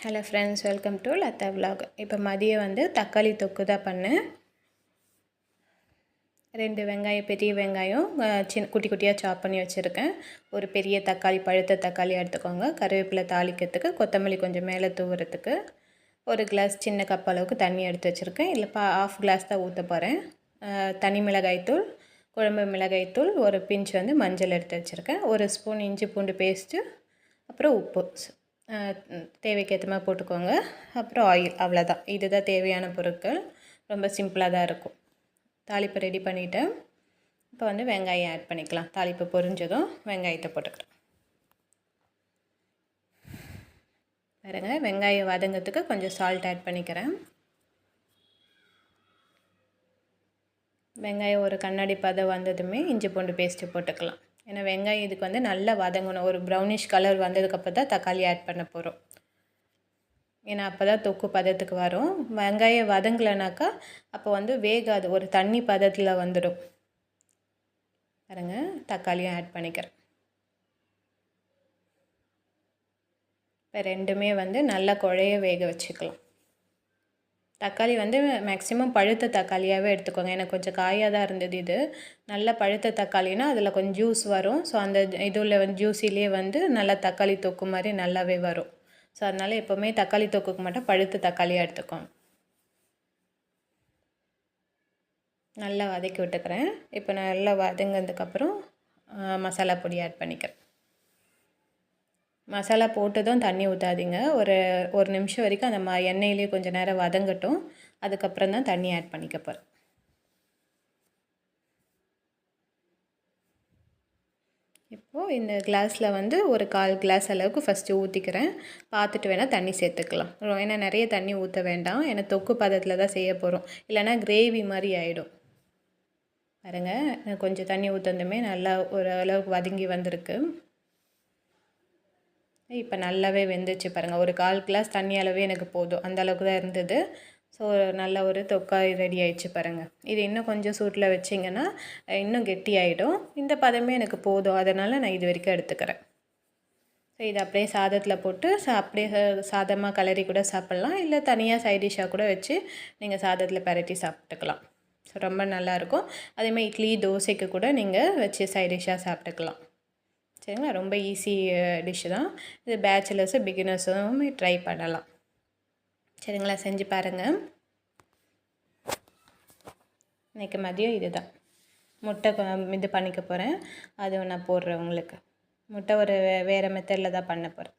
Hello friends, welcome to Latha vlog. இப்போ மதியம் வந்து தக்காளி தொக்கு தான் பண்ணேன். 2 வெங்காயம், பெரிய வெங்காயம் குட்டி குட்டியாக சாப் பண்ணி வச்சுருக்கேன். ஒரு பெரிய தக்காளி, பழுத்த தக்காளி எடுத்துக்கோங்க. கருவேப்பிலை தாளிக்கிறதுக்கு, கொத்தமல்லி கொஞ்சம் மேலே தூவுறதுக்கு. ஒரு கிளாஸ் சின்ன கப் அளவுக்கு தண்ணி எடுத்து வச்சுருக்கேன். இல்லை ஆஃப் கிளாஸ் தான் ஊற்ற போகிறேன். தனி மிளகாய்த்தூள், குழம்பு மிளகாய்த்தூள், ஒரு பிஞ்ச் வந்து மஞ்சள் எடுத்து வச்சுருக்கேன். ஒரு ஸ்பூன் இஞ்சி பூண்டு பேஸ்ட்டு, அப்புறம் உப்பு தேவைக்கு ஏற்ற மாதிரி போட்டுக்கோங்க. அப்புறம் ஆயில், அவ்வளோதான். இதுதான் தேவையான பொருட்கள். ரொம்ப சிம்பிளாக தான் இருக்கும். தாளிப்பு ரெடி பண்ணிவிட்டேன். இப்போ வந்து வெங்காயம் ஆட் பண்ணிக்கலாம். தாளிப்பு பொரிஞ்சதும் வெங்காயத்தை போட்டுக்கிறேன். பாருங்க, வெங்காயம் வதங்கிறதுக்கு கொஞ்சம் சால்ட் ஆட் பண்ணிக்கிறேன். வெங்காயம் ஒரு கண்ணாடி பதம் வந்ததுமே இஞ்சி பூண்டு பேஸ்ட்டு போட்டுக்கலாம். ஏன்னா வெங்காயம் இதுக்கு வந்து நல்லா வதங்கணும். ஒரு ப்ரௌனிஷ் கலர் வந்ததுக்கப்புறம் தான் தக்காளி ஆட் பண்ண போகிறோம். ஏன்னா அப்போ தான் தொக்கு பதத்துக்கு வரும். வெங்காயம் வதங்கலைனாக்கா அப்போ வந்து வேகாது, ஒரு தண்ணி பதத்தில் வந்துடும். பாருங்க, தக்காளியும் ஆட் பண்ணிக்கிறேன். இப்போ ரெண்டுமே வந்து நல்லா குழைய வேக வச்சுக்கலாம். தக்காளி வந்து மேக்ஸிமம் பழுத்த தக்காளியாகவே எடுத்துக்கோங்க. எனக்கு கொஞ்சம் காயாக தான் இருந்தது இது. நல்ல பழுத்த தக்காளினா அதில் கொஞ்சம் ஜூஸ் வரும். ஸோ அந்த இதில் வந்து ஜூஸிலே வந்து நல்லா தக்காளி தொக்கு மாதிரி நல்லாவே வரும். ஸோ அதனால் எப்போவுமே தக்காளி தொக்குக்கு மட்டும் பழுத்த தக்காளியாக எடுத்துக்கோங்க. நல்லா வதக்கி விட்டுக்கிறேன். இப்போ நல்லா வதங்கினதுக்கப்புறம் மசாலா பொடி ஆட் பண்ணிக்கிறேன். மசாலா போட்டதும் தண்ணி ஊற்றாதீங்க. ஒரு நிமிஷம் வரைக்கும் அந்த எண்ணெயிலே கொஞ்சம் நேரம் வதங்கட்டும். அதுக்கப்புறம் தான் தண்ணி ஆட் பண்ணிக்க போகிறேன். இப்போது இந்த கிளாஸில் வந்து ஒரு 1/4 கிளாஸ் அளவுக்கு ஃபஸ்ட்டு ஊற்றிக்கிறேன். பார்த்துட்டு வேணால் தண்ணி சேர்த்துக்கலாம். ஏன்னா நிறைய தண்ணி ஊற்ற வேண்டாம். ஏன்னா தொக்கு பதத்தில் தான் செய்ய போகிறோம். இல்லைனா கிரேவி மாதிரி ஆகிடும். பாருங்க, கொஞ்சம் தண்ணி ஊற்றந்துமே நல்லா ஒரு அளவுக்கு வதங்கி வந்திருக்கு. இப்போ நல்லாவே வெந்துச்சு பாருங்கள். ஒரு 1/4 கிளாஸ் தண்ணி அளவே எனக்கு போதும். அந்த அளவுக்கு தான் இருந்தது. ஸோ நல்ல ஒரு தொக்காய் ரெடி ஆகிடுச்சு பாருங்கள். இது இன்னும் கொஞ்சம் சூட்டில் வச்சிங்கன்னா இன்னும் கெட்டி ஆகிடும். இந்த பதமே எனக்கு போதும். அதனால் நான் இது வரைக்கும் எடுத்துக்கிறேன். ஸோ இது அப்படியே சாதத்தில் போட்டு அப்படியே சாதமாக கலரி கூட சாப்பிட்லாம். இல்லை தனியாக சைட் டிஷ்ஷாக கூட வச்சு நீங்கள் சாதத்தில் பரட்டி சாப்பிட்டுக்கலாம். ஸோ ரொம்ப நல்லாயிருக்கும். அதேமாதிரி இட்லி, தோசைக்கு கூட நீங்கள் வச்சு சைட் டிஷ்ஷாக சாப்பிட்டுக்கலாம். சரிங்களா? ரொம்ப ஈஸி டிஷ்ஷு தான் இது. பேச்சுலர்ஸு, பிகினர்ஸும் ட்ரை பண்ணலாம். சரிங்களா? செஞ்சு பாருங்கள். இன்றைக்கி மதியம் இது தான். முட்டை இது பண்ணிக்க போகிறேன். அது நான் போடுறேன் உங்களுக்கு. முட்டை ஒரு வேறு மெத்தடில் தான் பண்ண போகிறேன்.